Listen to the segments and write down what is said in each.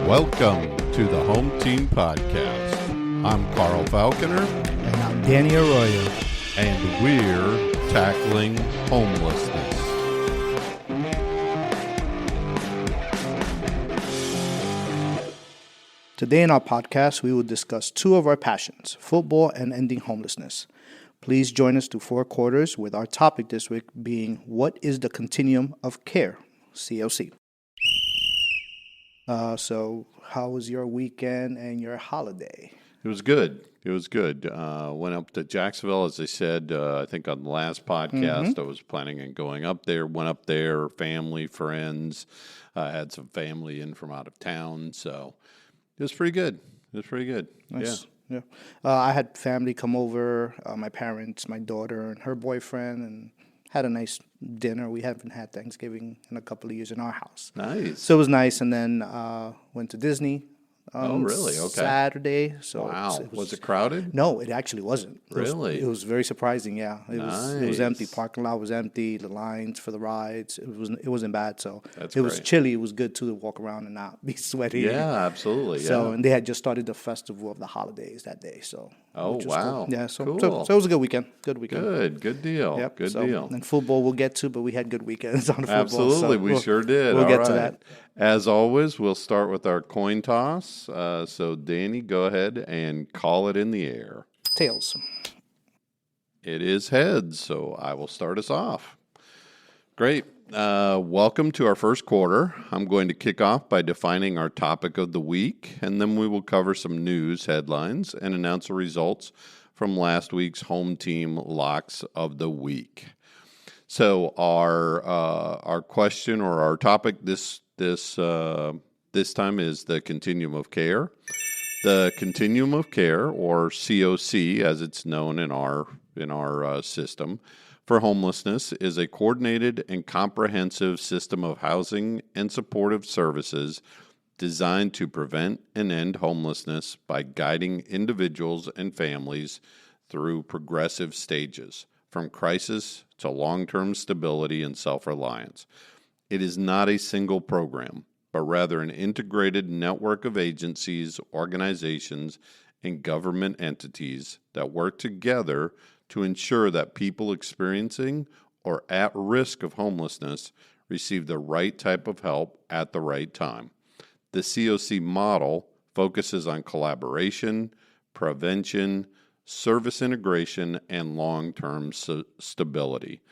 Welcome to the Home Team Podcast. I'm Carl Falconer. And I'm Danny Arroyo. And we're tackling homelessness. Today in our podcast, we will discuss two of our passions, football and ending homelessness. Please join us to 4 quarters with our topic this week being, what is the Continuum of Care, CoC? So how was your weekend and your holiday? It was good. Went up to Jacksonville, as I said, I think on the last podcast. I was planning on going up there. Went up there, family, friends. Had some family in from out of town. So it was pretty good. Nice. Yeah. I had family come over, my parents, my daughter, and her boyfriend, and had a nice dinner. We haven't had Thanksgiving in a couple of years in our house. Nice. So it was nice. And then went to Disney Oh, really? Okay. Saturday. So wow. Was it crowded? No, it actually wasn't. Really? It was very surprising, yeah. It was empty. Nice. Parking lot was empty. The lines for the rides, it wasn't bad. So That's it was great. chilly. It was good to walk around and not be sweaty. Yeah, absolutely. Yeah. So and they had just started the festival of the holidays that day. So Oh, which was wow. cool. Yeah. So Cool. it was a good weekend. Good deal. Yep. Good so, deal. And football we'll get to, but we had good weekends on football. Absolutely, so we sure did. We'll All get to right. that. As always, we'll start with our coin toss. So, Danny, go ahead and call it in the air. Tails. It is heads, so I will start us off. Great. Welcome to our first quarter. I'm going to kick off by defining our topic of the week, and then we will cover some news headlines and announce the results from last week's home team locks of the week. So our question or our topic this time is the Continuum of Care. The Continuum of Care, or CoC, as it's known in our system, for homelessness, is a coordinated and comprehensive system of housing and supportive services designed to prevent and end homelessness by guiding individuals and families through progressive stages, from crisis to long-term stability and self-reliance. It is not a single program, but rather an integrated network of agencies, organizations, and government entities that work together to ensure that people experiencing or at risk of homelessness receive the right type of help at the right time. The CoC model focuses on collaboration, prevention, service integration, and long-term stability.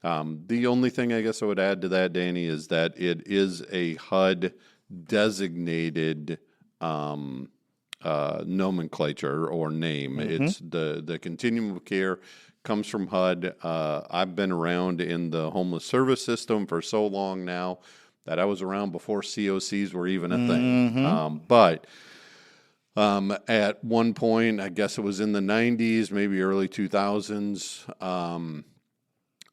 The only thing I guess I would add to that, Danny, is that it is a HUD-designated nomenclature or name. It's the Continuum of Care comes from HUD. I've been around in the homeless service system for so long now that I was around before CoCs were even a thing. But at one point, I guess it was in the 90s, maybe early 2000s,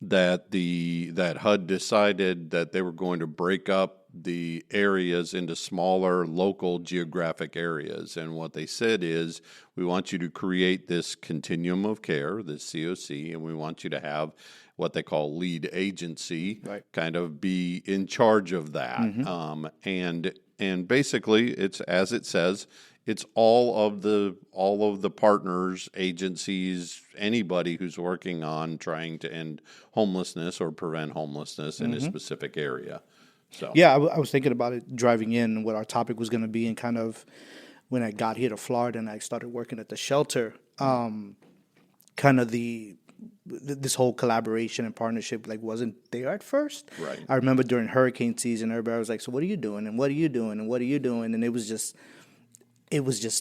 that HUD decided that they were going to break up the areas into smaller local geographic areas. And what they said is, we want you to create this Continuum of Care, this CoC, and we want you to have what they call lead agency, Right. kind of be in charge of that. And basically, it's as it says, it's all of the partners, agencies, anybody who's working on trying to end homelessness or prevent homelessness in a specific area. So Yeah, I was thinking about it driving in, what our topic was going to be, and kind of when I got here to Florida and I started working at the shelter, kind of this whole collaboration and partnership wasn't there at first. Right. I remember during hurricane season, everybody was like, "So what are you doing? And what are you doing? And what are you doing?" And it was just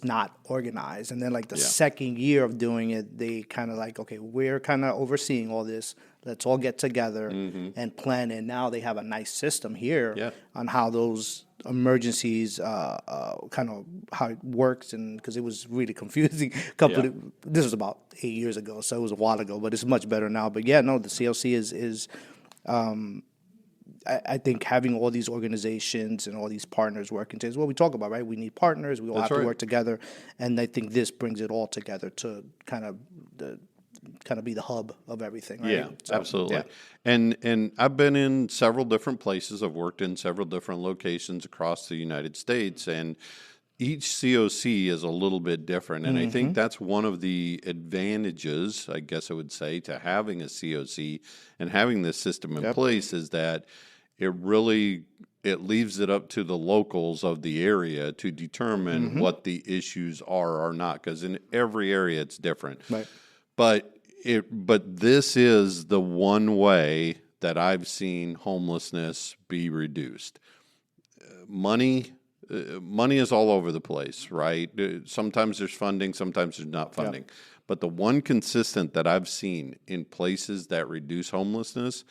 not organized. And then the second year of doing it, they kind of okay, we're kind of overseeing all this. Let's all get together and plan. And now they have a nice system here on how those emergencies, kind of how it works. And because it was really confusing. This was about 8 years ago, so it was a while ago, but it's much better now. But the CoC is I think having all these organizations and all these partners working together is what we talk about, right? We need partners. We all have to work together. And I think this brings it all together to kind of the kind of be the hub of everything, right? Yeah, So, absolutely. yeah. And I've been in several different places. I've worked in several different locations across the United States, and each COC is a little bit different. And I think that's one of the advantages, I guess I would say, to having a COC and having this system in place is that it leaves it up to the locals of the area to determine what the issues are or not, because in every area it's different. Right. But this is the one way that I've seen homelessness be reduced. Money is all over the place, right? Sometimes there's funding, sometimes there's not funding. Yeah. But the one consistent that I've seen in places that reduce homelessness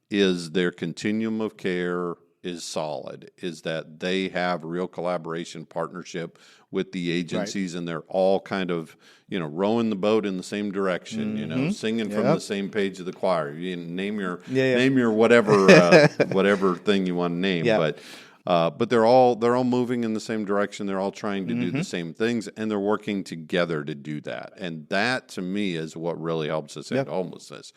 is their continuum of care is solid, is that they have real collaboration, partnership with the agencies, and they're all kind of, rowing the boat in the same direction, singing from the same page of the choir. You name your whatever thing you want to name, but they're all moving in the same direction. They're all trying to do the same things, and they're working together to do that. And that, to me, is what really helps us end homelessness.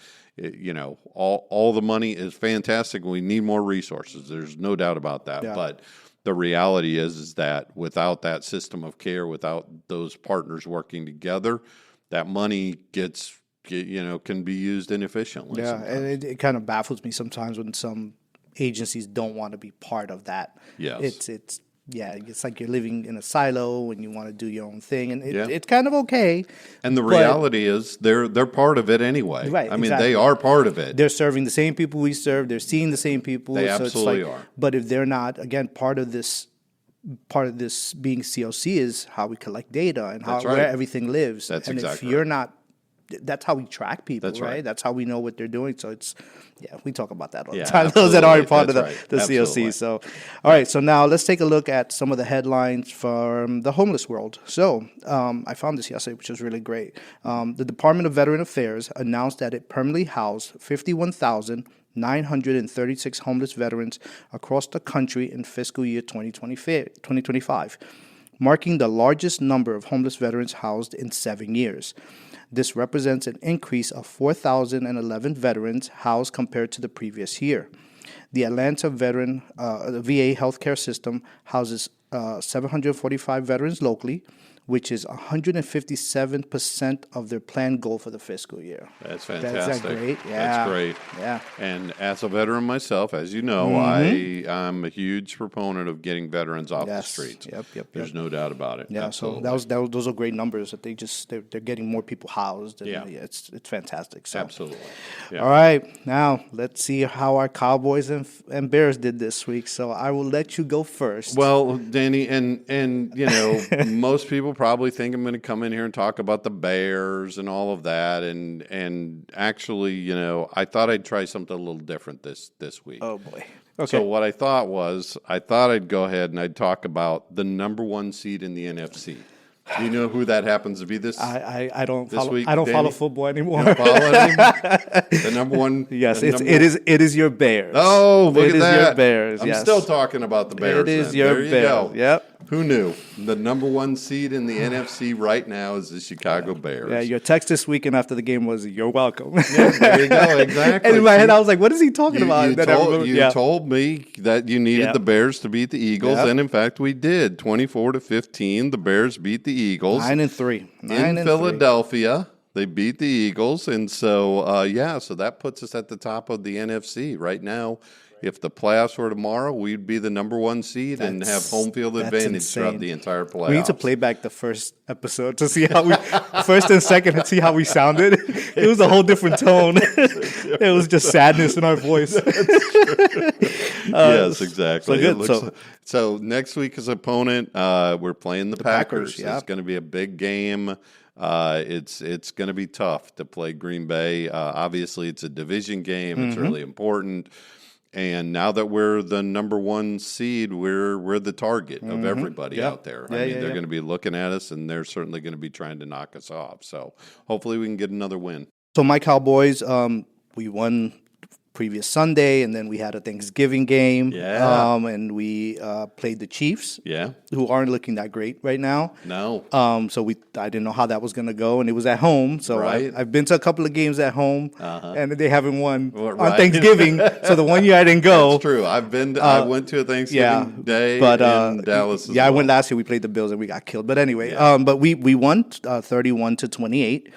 All the money is fantastic. We need more resources. There's no doubt about that. Yeah. But the reality is that without that system of care, without those partners working together, that money can be used inefficiently. Yeah, sometimes. And it kind of baffles me sometimes when some agencies don't want to be part of that. Yes. It's like you're living in a silo and you want to do your own thing, and it's kind of okay. And the reality is they're part of it anyway. Right. I mean, they are part of it. They're serving the same people we serve. They're seeing the same people. They absolutely are. But if they're not, again, part of this being COC is how we collect data and where everything lives. That's and exactly if you're not, that's how we track people, that's right? That's how we know what they're doing. So we talk about that all the time. Absolutely. Those that aren't part that's of the COC. So, all right. So now let's take a look at some of the headlines from the homeless world. So I found this yesterday, which was really great. The Department of Veteran Affairs announced that it permanently housed 51,936 homeless veterans across the country in fiscal year 2025, marking the largest number of homeless veterans housed in 7 years. This represents an increase of 4,011 veterans housed compared to the previous year. The Atlanta VA healthcare system houses 745 veterans locally, which is 157% of their planned goal for the fiscal year. That's fantastic. Is that great? Yeah. That's great. Yeah. And as a veteran myself, as you know, I'm a huge proponent of getting veterans off the streets. Yep. There's no doubt about it. Yeah. Absolutely. So those are great numbers that they're getting more people housed. And it's fantastic. So. Absolutely. Yeah. All right. Now let's see how our Cowboys and Bears did this week. So I will let you go first. Well, Danny, and most people probably think I'm going to come in here and talk about the Bears and all of that, and actually, I thought I'd try something a little different this week. Oh boy. Okay. So what I thought I'd go ahead and I'd talk about the number one seed in the NFC. Do you know who that happens to be this? I don't this follow. Week, I don't Danny? Follow football anymore. You don't follow it anymore? The number one. Yes, it is your Bears. Oh, look at that! It is your Bears. I'm yes. still talking about the Bears. It is then. your there you Bears. Go. Yep. Who knew? The number one seed in the NFC right now is the Chicago Bears. Yeah, your text this weekend after the game was, "You're welcome." Yeah, there you go. Exactly. And in my head, I was like, "What is he talking about?" You told me that you needed the Bears to beat the Eagles, and in fact, we did. 24-15, the Bears beat the Eagles. 9-3. In Philadelphia. They beat the Eagles, and so so that puts us at the top of the NFC right now. If the playoffs were tomorrow, we'd be the number one seed and have home field advantage throughout the entire playoffs. We need to play back the first episode to see how first and second, and see how we sounded. It was a whole different tone. It was just sadness in our voice. Yes, exactly. So good. So next week's opponent, we're playing the Packers. Yeah. It's going to be a big game. It's going to be tough to play Green Bay. Obviously, it's a division game. It's really important. And now that we're the number one seed, we're the target of everybody out there. I mean, they're going to be looking at us, and they're certainly going to be trying to knock us off. So hopefully we can get another win. So my Cowboys, we won previous Sunday, and then we had a Thanksgiving game. Yeah. And we played the Chiefs. Yeah. Who aren't looking that great right now. No. So I didn't know how that was going to go, and it was at home. So Right. I've been to a couple of games at home, and they haven't won Right. on Thanksgiving. So the one year I didn't go. That's true. I went to a Thanksgiving day but, in Dallas. I went last year. We played the Bills and we got killed. But anyway, but we won 31-28.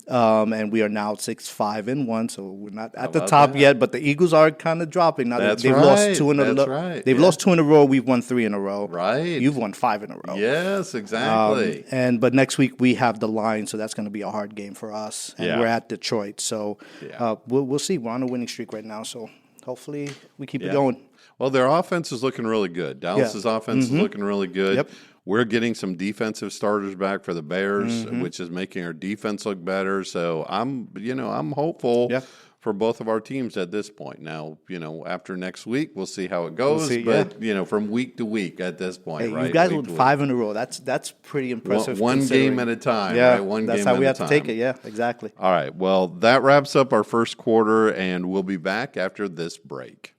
And we are now 6-5-1, so we're not at the top yet. But the Eagles are kind of dropping now. They've lost 2 in a row. Right. They've lost 2 in a row. We've won 3 in a row. Right. You've won 5 in a row. Yes, exactly. But next week we have the Lions, so that's going to be a hard game for us. And we're at Detroit, so we'll see. We're on a winning streak right now, so hopefully we keep it going. Well, their offense is looking really good. Dallas's offense is looking really good. Yep. We're getting some defensive starters back for the Bears, which is making our defense look better. So I'm hopeful for both of our teams at this point. Now, after next week, we'll see how it goes. From week to week at this point, right? You guys won 5 in a row. That's pretty impressive. One game at a time, yeah, right? One that's game how at we a have time. to take it. Yeah, exactly. All right. Well, that wraps up our first quarter, and we'll be back after this break.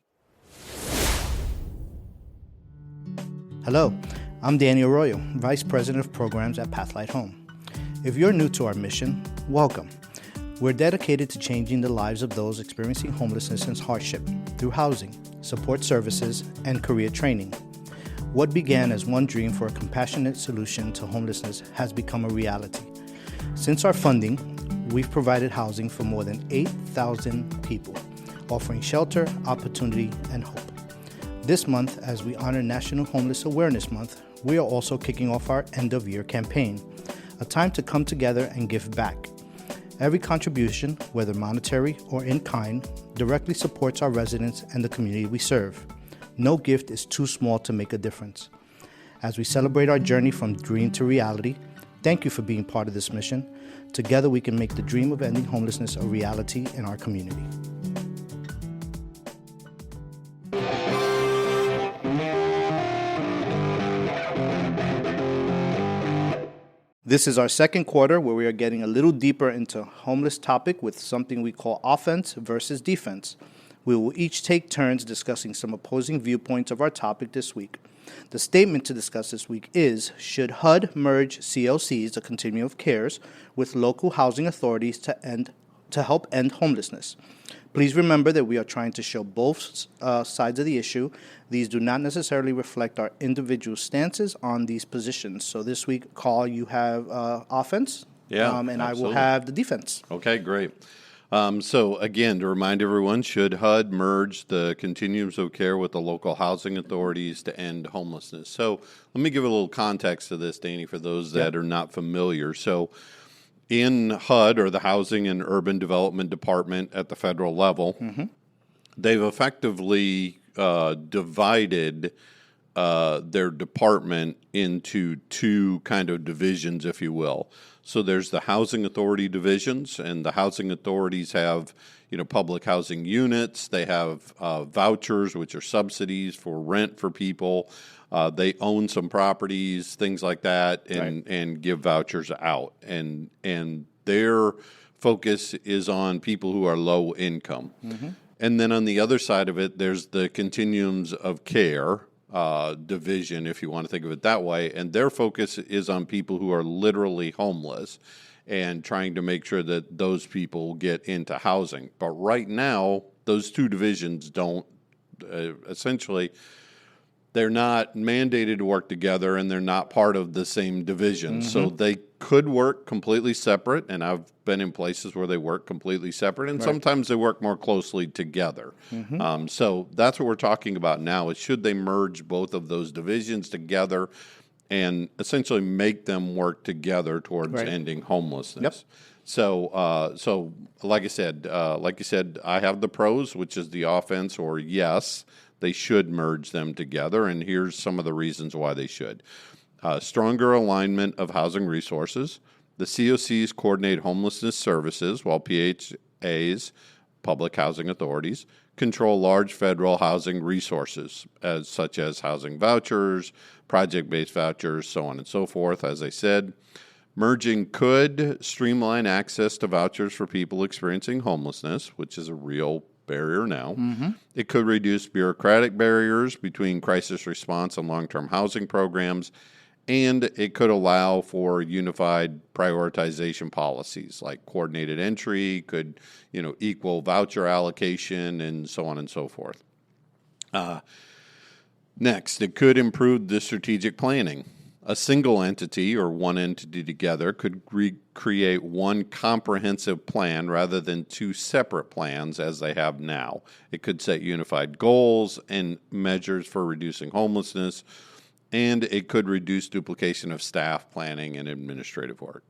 Hello, I'm Danny Arroyo, Vice President of Programs at Pathlight Home. If you're new to our mission, welcome. We're dedicated to changing the lives of those experiencing homelessness and hardship through housing, support services, and career training. What began as one dream for a compassionate solution to homelessness has become a reality. Since our funding, we've provided housing for more than 8,000 people, offering shelter, opportunity, and hope. This month, as we honor National Homeless Awareness Month, we are also kicking off our end-of-year campaign, a time to come together and give back. Every contribution, whether monetary or in kind, directly supports our residents and the community we serve. No gift is too small to make a difference. As we celebrate our journey from dream to reality, thank you for being part of this mission. Together we can make the dream of ending homelessness a reality in our community. This is our second quarter where we are getting a little deeper into homeless topic with something we call offense versus defense. We will each take turns discussing some opposing viewpoints of our topic this week. The statement to discuss this week is, should HUD merge CoCs, the Continuum of Cares, with local housing authorities to help end homelessness? Please remember that we are trying to show both sides of the issue. These do not necessarily reflect our individual stances on these positions. So this week, Carl, you have offense, and absolutely. I will have the defense. Okay, great. So again, to remind everyone, should HUD merge the Continuums of Care with the local housing authorities to end homelessness? So let me give a little context to this, Danny, for those that are not familiar. So in HUD, or the Housing and Urban Development Department at the federal level, they've effectively divided their department into 2 kind of divisions, if you will. So there's the housing authority divisions, and the housing authorities have, public housing units. They have vouchers, which are subsidies for rent for people. They own some properties, things like that, and give vouchers out. And their focus is on people who are low income. And then on the other side of it, there's the Continuums of Care division, if you want to think of it that way. And their focus is on people who are literally homeless and trying to make sure that those people get into housing. But right now, those 2 divisions don't, essentially, they're not mandated to work together, and they're not part of the same division. So they could work completely separate, and I've been in places where they work completely separate, and sometimes they work more closely together. So that's what we're talking about now, is should they merge both of those divisions together and essentially make them work together towards ending homelessness. So like I said, I have the pros, which is the offense, or yes, they should merge them together, and here's some of the reasons why they should. Stronger alignment of housing resources. The CoCs coordinate homelessness services, while PHAs, public housing authorities, control large federal housing resources, such as housing vouchers, project-based vouchers, so on and so forth, as I said. Merging could streamline access to vouchers for people experiencing homelessness, which is a real barrier now. It could reduce bureaucratic barriers between crisis response and long-term housing programs, and it could allow for unified prioritization policies like coordinated entry, could equal voucher allocation, and so on and so forth. Next, it could improve the strategic planning. A single entity or one entity together could create one comprehensive plan rather than two separate plans as they have now. It could set unified goals and measures for reducing homelessness, and it could reduce duplication of staff, planning, and administrative work.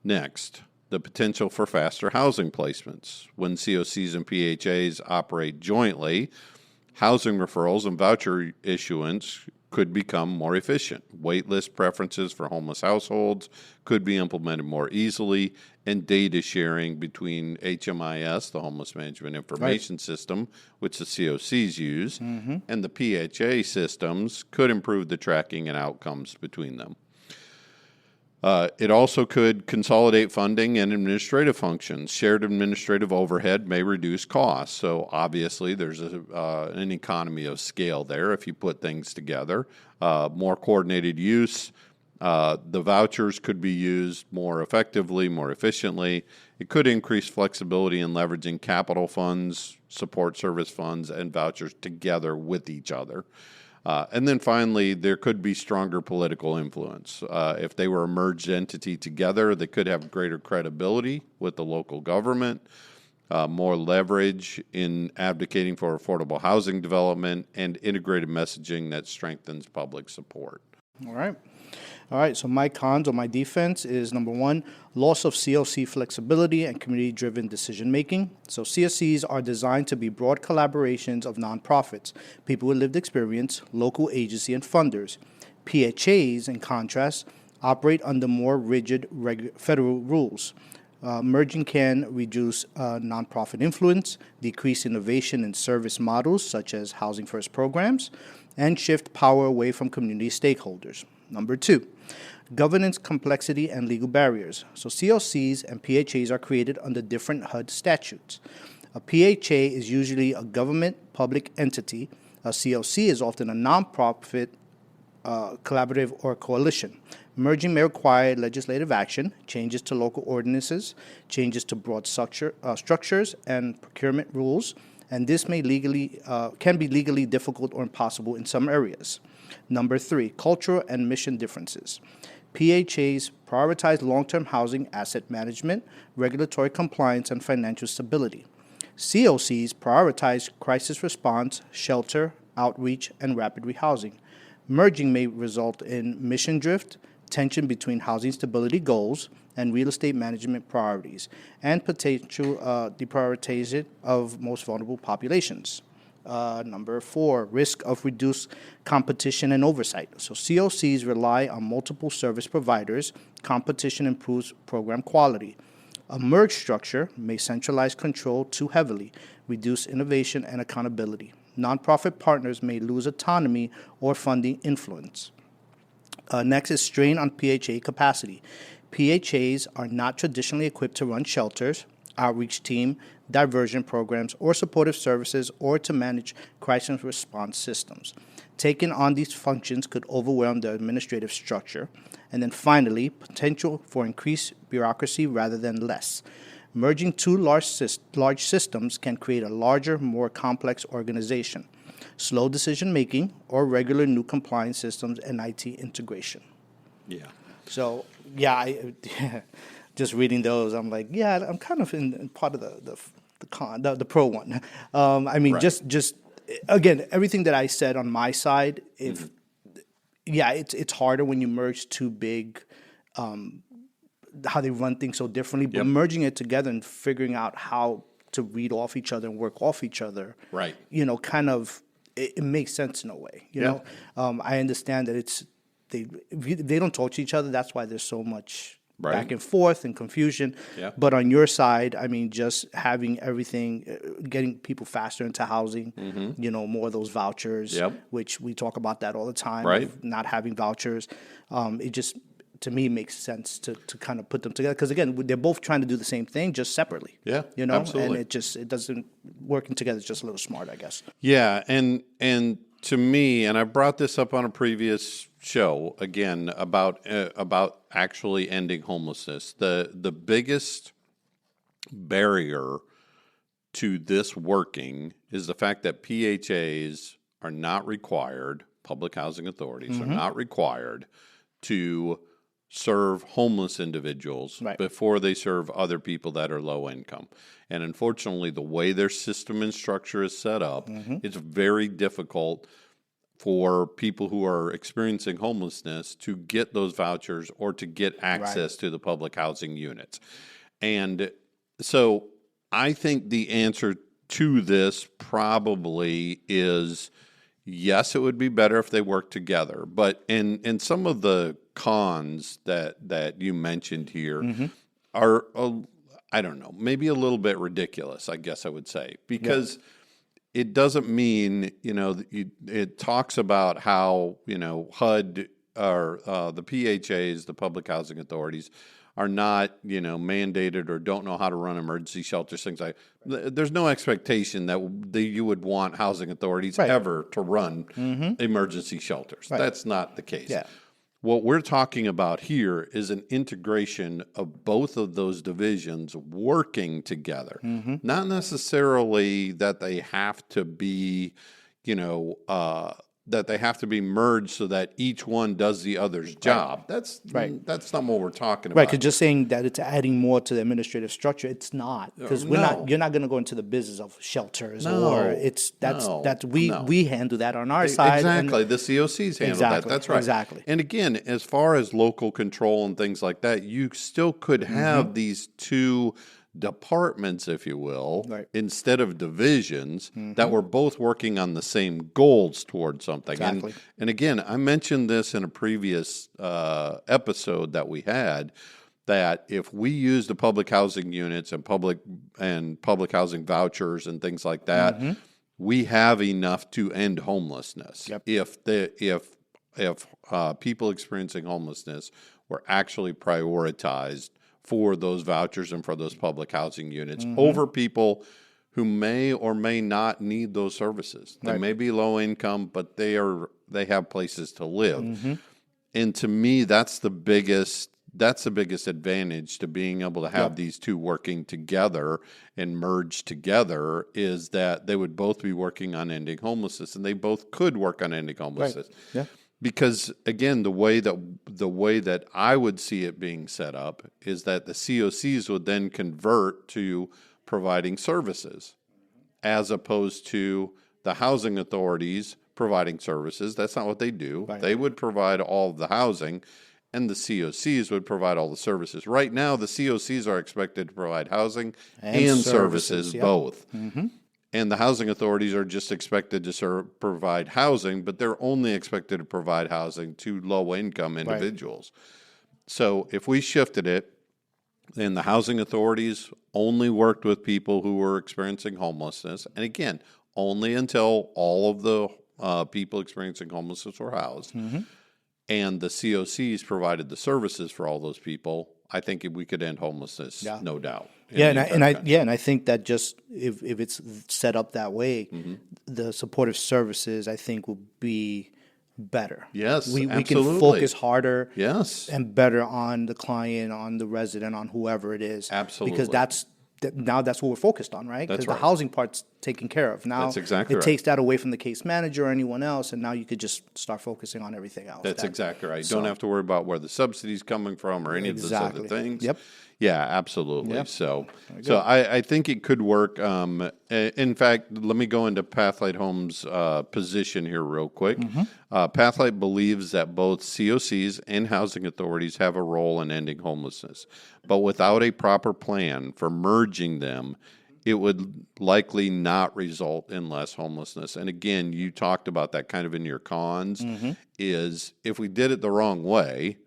Next, the potential for faster housing placements. When CoCs and PHAs operate jointly, housing referrals and voucher issuance could become more efficient. Waitlist preferences for homeless households could be implemented more easily, and data sharing between HMIS, the Homeless Management Information System, which the CoCs use, and the PHA systems could improve the tracking and outcomes between them. It also could consolidate funding and administrative functions. Shared administrative overhead may reduce costs. So obviously there's an economy of scale there if you put things together. More coordinated use. The vouchers could be used more effectively, more efficiently. It could increase flexibility in leveraging capital funds, support service funds, and vouchers together with each other. And then finally, there could be stronger political influence. If they were a merged entity together, they could have greater credibility with the local government, more leverage in advocating for affordable housing development, and integrated messaging that strengthens public support. All right, so my cons or my defense is, number one, loss of COC flexibility and community-driven decision-making. So CSCs are designed to be broad collaborations of nonprofits, people with lived experience, local agency, and funders. PHAs, in contrast, operate under more rigid federal rules. Merging can reduce nonprofit influence, decrease innovation in service models such as housing first programs, and shift power away from community stakeholders. Number two, governance complexity and legal barriers. So COCs and PHAs are created under different HUD statutes. A PHA is usually a government public entity. A COC is often a nonprofit, collaborative, or coalition. Merging may require legislative action, changes to local ordinances, changes to broad structures and procurement rules, and this may can be legally difficult or impossible in some areas. Number three, cultural and mission differences. PHAs prioritize long-term housing asset management, regulatory compliance, and financial stability. COCs prioritize crisis response, shelter, outreach, and rapid rehousing. Merging may result in mission drift, tension between housing stability goals and real estate management priorities, and potential deprioritization of most vulnerable populations. Number four, risk of reduced competition and oversight. So COCs rely on multiple service providers. Competition improves program quality. A merged structure may centralize control too heavily, reduce innovation and accountability. Nonprofit partners may lose autonomy or funding influence. Next is strain on PHA capacity. PHAs are not traditionally equipped to run shelters, outreach team, diversion programs, or supportive services, or to manage crisis response systems. Taking on these functions could overwhelm the administrative structure. And then finally, potential for increased bureaucracy rather than less. Merging two large systems can create a larger, more complex organization. Slow decision-making, or regular new compliance systems and IT integration. Yeah. So, just reading those, I'm like, I'm kind of in part of the pro one. Right. just again, everything that I said on my side, it's harder when you merge two big, how they run things so differently, but merging it together and figuring out how to read off each other and work off each other, right? Kind of, it makes sense in a way. You know, I understand that they don't talk to each other. That's why there's so much back and forth and confusion. Yeah. But on your side, just having everything, getting people faster into housing, more of those vouchers, which we talk about that all the time. Right. Not having vouchers, it just to me makes sense to kind of put them together, because again, they're both trying to do the same thing, just separately. Yeah, you know, absolutely. and it doesn't working together is just a little smart, I guess. Yeah, and to me, and I brought this up on a previous show again about actually ending homelessness. The biggest barrier to this working is the fact that PHAs are not required, public housing authorities are not required to serve homeless individuals before they serve other people that are low income. And unfortunately, the way their system and structure is set up, it's very difficult for people who are experiencing homelessness to get those vouchers or to get access to the public housing units. And so I think the answer to this probably is yes, it would be better if they worked together. But in some of the cons that you mentioned here are, I don't know, maybe a little bit ridiculous, I guess I would say, because it doesn't mean, it talks about how, HUD or the PHAs, the public housing authorities, are not, mandated or don't know how to run emergency shelters, things like that. There's no expectation that you would want housing authorities ever to run emergency shelters. That's not the case. Yeah. What we're talking about here is an integration of both of those divisions working together. Not necessarily that they have to be, that they have to be merged so that each one does the other's job. That's not what we're talking about. Right, because just saying that it's adding more to the administrative structure, it's not, because you're not going to go into the business of shelters or we handle that on our side. Exactly, the CoCs handle that. That's right. Exactly. And again, as far as local control and things like that, you still could have these two departments, if you will, instead of divisions that were both working on the same goals towards something. Exactly. And again, I mentioned this in a previous episode that we had, that if we use the public housing units and public housing vouchers and things like that, we have enough to end homelessness. If people experiencing homelessness were actually prioritized for those vouchers and for those public housing units over people who may or may not need those services. They may be low income, but they have places to live. And to me, that's the biggest advantage to being able to have these two working together and merged together, is that they would both be working on ending homelessness, and they both could work on ending homelessness. Because again, the way that I would see it being set up is that the CoCs would then convert to providing services, as opposed to the housing authorities providing services. That's not what they do. They would provide all of the housing, and the CoCs would provide all the services. Right now, the CoCs are expected to provide housing and services both. And the housing authorities are just expected to provide housing, but they're only expected to provide housing to low-income individuals. So if we shifted it, and the housing authorities only worked with people who were experiencing homelessness, and again, only until all of the people experiencing homelessness were housed, and the CoCs provided the services for all those people, I think we could end homelessness, no doubt. And I think that just if it's set up that way, the supportive services, I think, will be better. Yes, we can focus harder, and better on the client, on the resident, on whoever it is. Absolutely, because now that's what we're focused on, right? Because the housing part's taken care of. Now that's exactly it takes that away from the case manager or anyone else, and now you could just start focusing on everything else. That's exactly right. Don't have to worry about where the subsidy's coming from or any of those other things. Yeah, absolutely. So I think it could work. In fact, let me go into Pathlight Homes' position here real quick. Pathlight believes that both CoCs and housing authorities have a role in ending homelessness, but without a proper plan for merging them, it would likely not result in less homelessness. And again, you talked about that kind of in your cons, is if we did it the wrong way,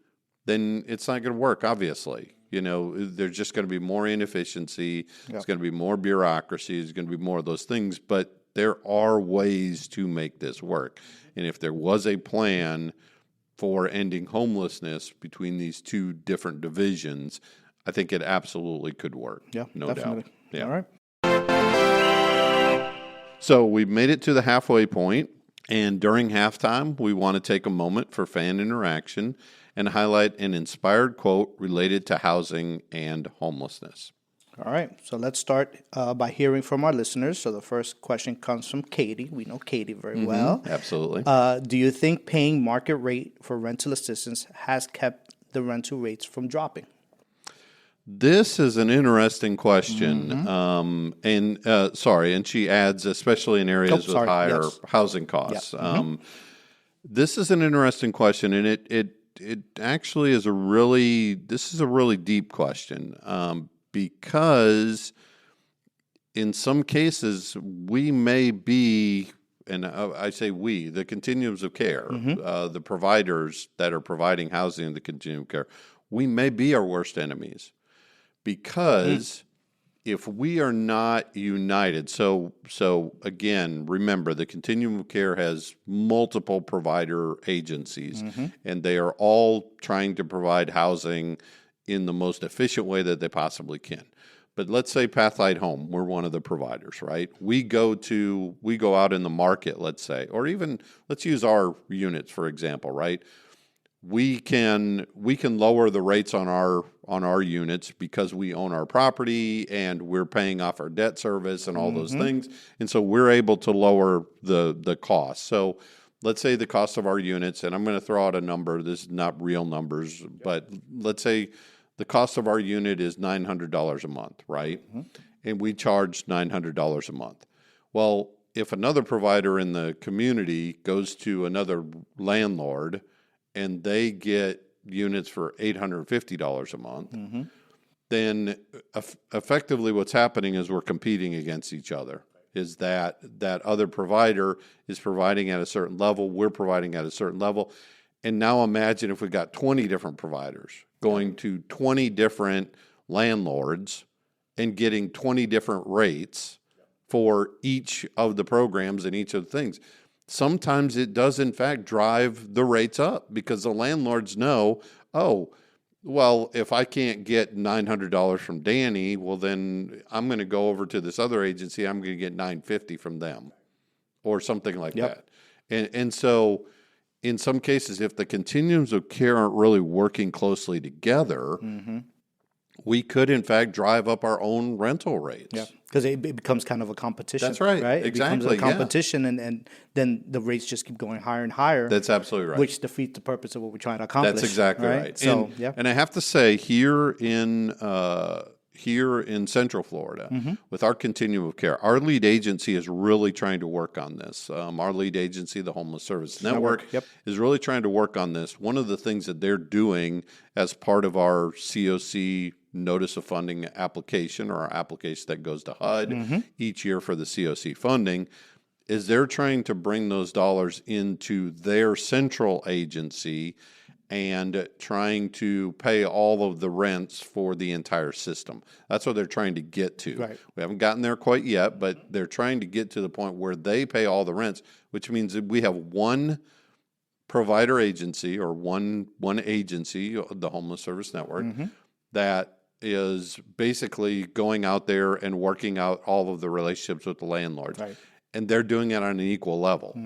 then it's not going to work, obviously. There's just going to be more inefficiency. There's going to be more bureaucracy. There's going to be more of those things. But there are ways to make this work. And if there was a plan for ending homelessness between these two different divisions, I think it absolutely could work. Yeah, no definitely. doubt. Yeah. All right. So we've made it to the halfway point, and during halftime, we want to take a moment for fan interaction and highlight an inspired quote related to housing and homelessness. All right. So let's start by hearing from our listeners. So the first question comes from Katie. We know Katie very well. Absolutely. Do you think paying market rate for rental assistance has kept the rental rates from dropping? This is an interesting question. And she adds, especially in areas with higher housing costs. Yeah. This is an interesting question, and it actually is a really deep question. Because in some cases, we may be, and I say we, the Continuums of Care, the providers that are providing housing in the Continuum of Care, we may be our worst enemies. Because if we are not united, so again, remember, the Continuum of Care has multiple provider agencies, and they are all trying to provide housing in the most efficient way that they possibly can. But let's say Pathlight Home, we're one of the providers, right? We go out in the market, let's say, or even let's use our units for example, right? We can lower the rates on our units because we own our property and we're paying off our debt service and all those things, and so we're able to lower the cost. So let's say the cost of our units, and I'm going to throw out a number. This is not real numbers, but let's say the cost of our unit is $900 a month, right? And we charge $900 a month. Well, if another provider in the community goes to another landlord and they get units for $850 a month, then effectively what's happening is we're competing against each other. Is that other provider is providing at a certain level, we're providing at a certain level. And now imagine if we got 20 different providers going to 20 different landlords and getting 20 different rates for each of the programs and each of the things. Sometimes it does, in fact, drive the rates up because the landlords know, oh, well, if I can't get $900 from Danny, well, then I'm going to go over to this other agency. I'm going to get $950 from them or something like that. And so in some cases, if the continuums of care aren't really working closely together, we could, in fact, drive up our own rental rates. Yeah, because it becomes kind of a competition. That's right. Right? Exactly. It becomes a competition, and then the rates just keep going higher and higher. That's absolutely right. Which defeats the purpose of what we're trying to accomplish. That's exactly right. So, and I have to say, here in Central Florida, with our Continuum of Care, our lead agency is really trying to work on this. Our lead agency, the Homeless Service Network, is really trying to work on this. One of the things that they're doing as part of our CoC notice of funding application, or our application that goes to HUD each year for the CoC funding, is they're trying to bring those dollars into their central agency and trying to pay all of the rents for the entire system. That's what they're trying to get to. Right. We haven't gotten there quite yet, but they're trying to get to the point where they pay all the rents, which means that we have one provider agency or one agency, the Homeless Service Network, that is basically going out there and working out all of the relationships with the landlords. Right. And they're doing it on an equal level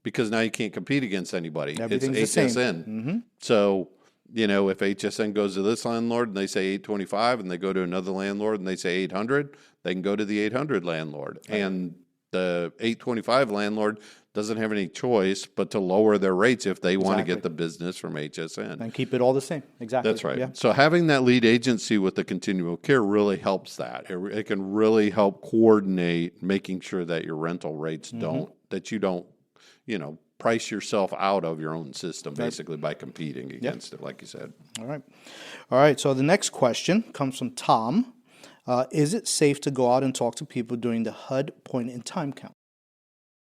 because now you can't compete against anybody. Everything's it's HSN. So, if HSN goes to this landlord and they say $825 and they go to another landlord and they say $800, they can go to the $800 landlord. Right. And the $825 landlord doesn't have any choice but to lower their rates if they want to get the business from HSN. And keep it all the same. Exactly. That's right. Yeah. So having that lead agency with the Continuum of Care really helps that. It can really help coordinate making sure that your rental rates that you don't, price yourself out of your own system basically by competing against it, like you said. All right. So the next question comes from Tom. Is it safe to go out and talk to people during the HUD point in time count?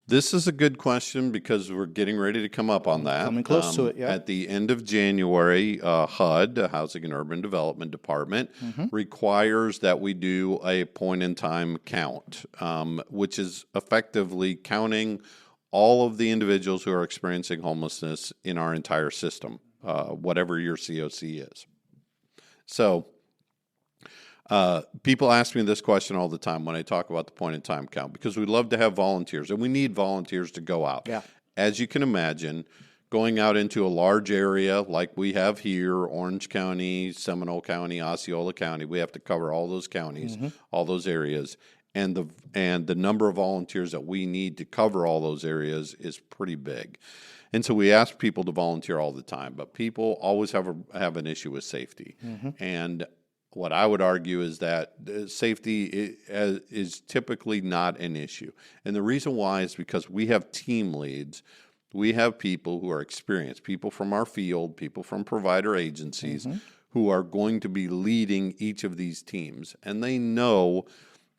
This is a good question because we're getting ready to come up on that. Coming close to it, yeah. At the end of January, HUD, the Housing and Urban Development Department, requires that we do a point-in-time count, which is effectively counting all of the individuals who are experiencing homelessness in our entire system, whatever your COC is. So people ask me this question all the time when I talk about the point-in-time count, because we love to have volunteers, and we need volunteers to go out. Yeah. As you can imagine, going out into a large area like we have here, Orange County, Seminole County, Osceola County, we have to cover all those counties, all those areas. And the number of volunteers that we need to cover all those areas is pretty big. And so we ask people to volunteer all the time, but people always have an issue with safety. And what I would argue is that safety is typically not an issue. And the reason why is because we have team leads. We have people who are experienced, people from our field, people from provider agencies who are going to be leading each of these teams. And they know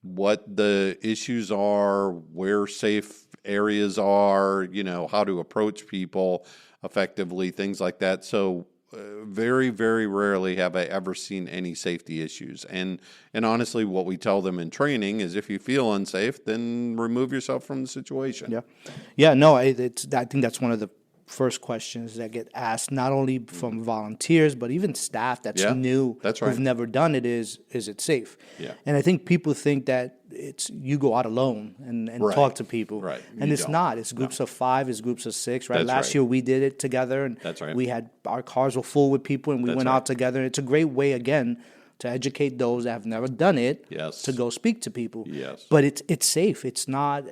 what the issues are, where safe areas are, how to approach people effectively, things like that. So very, very rarely have I ever seen any safety issues. And honestly, what we tell them in training is if you feel unsafe, then remove yourself from the situation. Yeah. Yeah, no, I think that's one of the first questions that get asked, not only from volunteers, but even staff that's new, that's right, who've never done it, is it safe? Yeah. And I think people think that it's you go out alone and talk to people. Right. And it's not. It's groups of 5, it's groups of 6, right? That's Last right. year we did it together, and That's right. we had our cars were full with people, and we That's went right. out together. It's a great way, again, to educate those that have never done it, to go speak to people. Yes. But it's safe. It's not.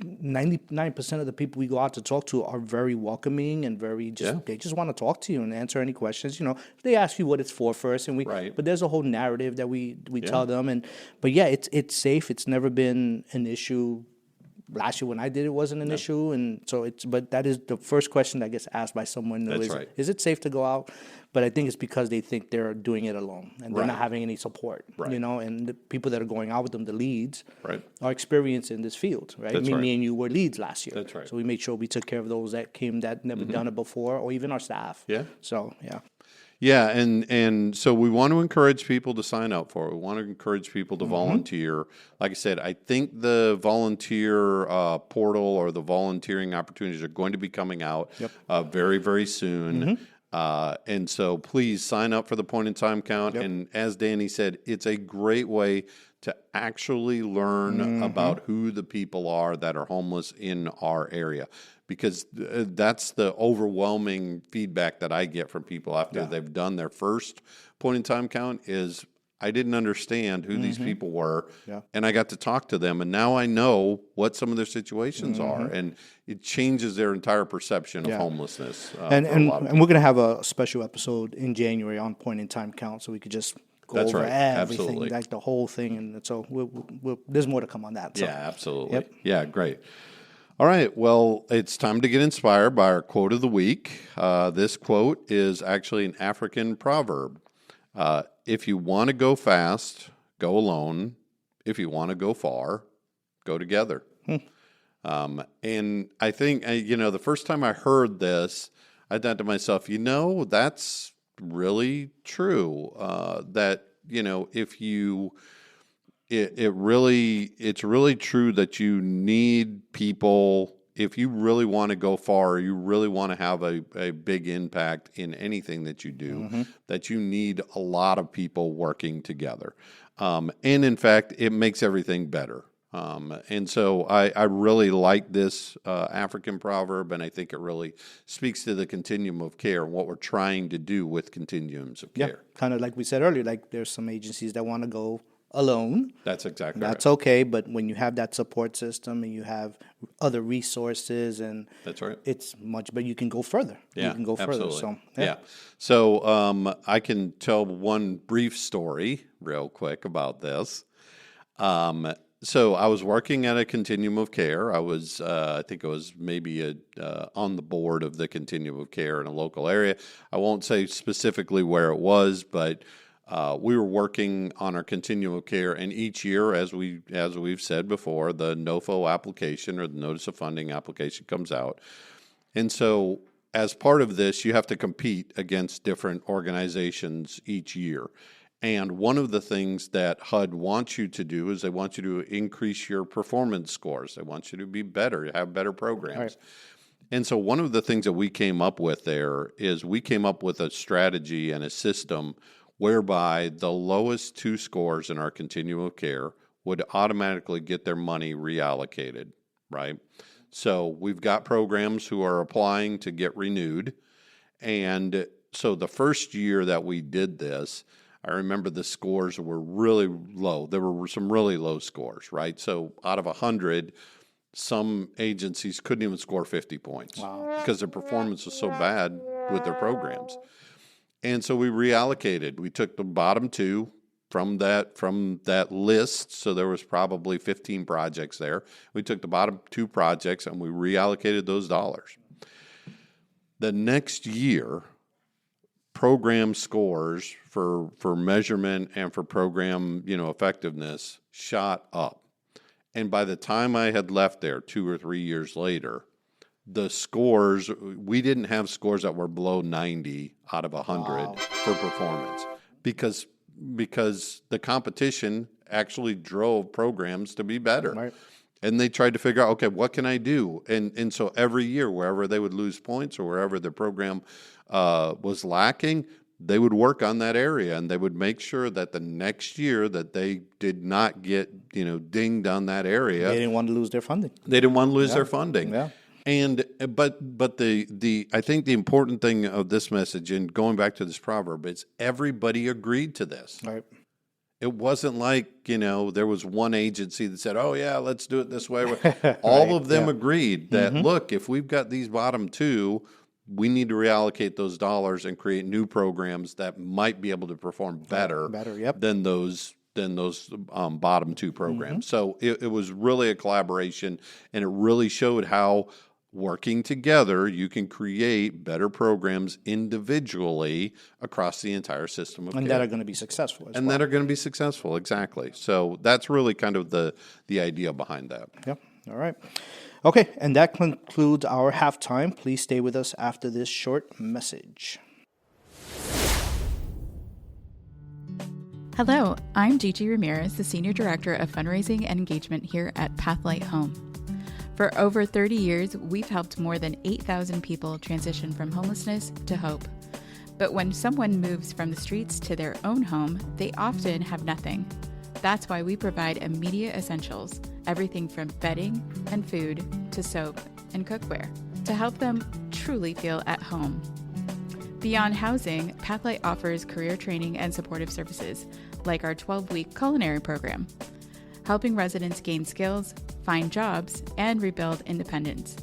99% of the people we go out to talk to are very welcoming and very they just want to talk to you and answer any questions. They ask you what it's for first, and but there's a whole narrative that we tell them, but it's safe. It's never been an issue. Last year when I did it wasn't an issue, and so but that is the first question that gets asked by someone. That's right. Is it safe to go out? But I think it's because they think they're doing it alone and they're not having any support. Right. And the people that are going out with them, the leads, are experienced in this field, right? That's Me and you were leads last year. That's right. So we made sure we took care of those that came that never done it before, or even our staff. Yeah. So yeah. Yeah, and so we want to encourage people to sign up for it. We want to encourage people to volunteer. Like I said, I think the volunteer portal or the volunteering opportunities are going to be coming out very, very soon. And so please sign up for the point-in-time count. And as Danny said, it's a great way to actually learn about who the people are that are homeless in our area. Because that's the overwhelming feedback that I get from people after they've done their first point-in-time count is, I didn't understand who these people were, and I got to talk to them, and now I know what some of their situations are, and it changes their entire perception of homelessness. And we're going to have a special episode in January on point-in-time count, so we could just go over everything, Absolutely. like the whole thing, and so there's more to come on that. So. Yeah, absolutely. Yeah, great. All right, well, it's time to get inspired by our quote of the week. This quote is actually an African proverb. If you want to go fast, go alone. If you want to go far, go together. And I think, the first time I heard this, I thought to myself, that's really true. That, if you... It's really true that you need people. If you really want to go far, you really want to have a big impact in anything that you do, that you need a lot of people working together. And in fact, it makes everything better. And so I really like this African proverb, and I think it really speaks to the continuum of care and what we're trying to do with continuums of care. Kind of like we said earlier, like there's some agencies that want to go alone. That's exactly That's right. okay, but when you have that support system and you have other resources, and that's right, it's much better. You can go further. Yeah, you can go absolutely. further. So I can tell one brief story real quick about this. So I was working at a Continuum of Care. I was, I think I was maybe on the board of the Continuum of Care in a local area. I won't say specifically where it was, but we were working on our Continuum of Care, and each year, as we've said before, the NOFO application or the Notice of Funding application comes out. And so as part of this, you have to compete against different organizations each year. And one of the things that HUD wants you to do is they want you to increase your performance scores. They want you to be better, have better programs. Right. And so one of the things that we came up with there is we came up with a strategy and a system whereby the lowest 2 scores in our continuum of care would automatically get their money reallocated, right? So we've got programs who are applying to get renewed. And so the first year that we did this, I remember the scores were really low. There were some really low scores, right? So out of 100, some agencies couldn't even score 50 points because their performance was so bad with their programs. And so we reallocated. We took the bottom 2 from that list. So there was probably 15 projects there. We took the bottom 2 projects and we reallocated those dollars. The next year, program scores for measurement and for program, effectiveness shot up. And by the time I had left there 2 or 3 years later, the scores, we didn't have scores that were below 90 out of 100 for performance because the competition actually drove programs to be better. Right. And they tried to figure out, okay, what can I do? And so every year, wherever they would lose points or wherever the program was lacking, they would work on that area and they would make sure that the next year that they did not get, dinged on that area. They didn't want to lose their funding. They didn't want to lose their funding. Yeah. And but the I think the important thing of this message, and going back to this proverb, is everybody agreed to this. Right. It wasn't like, there was one agency that said, oh, yeah, let's do it this way. All of them agreed that, look, if we've got these bottom 2, we need to reallocate those dollars and create new programs that might be able to perform better than those bottom 2 programs. So it was really a collaboration, and it really showed how working together, you can create better programs individually across the entire system of care. And that are going to be successful as well. And that are going to be successful, exactly. So that's really kind of the idea behind that. Yep. All right. Okay, and that concludes our halftime. Please stay with us after this short message. Hello, I'm Gigi Ramirez, the Senior Director of Fundraising and Engagement here at Pathlight Home. For over 30 years, we've helped more than 8,000 people transition from homelessness to hope. But when someone moves from the streets to their own home, they often have nothing. That's why we provide immediate essentials, everything from bedding and food to soap and cookware, to help them truly feel at home. Beyond housing, Pathlight offers career training and supportive services, like our 12-week culinary program, helping residents gain skills, find jobs, and rebuild independence.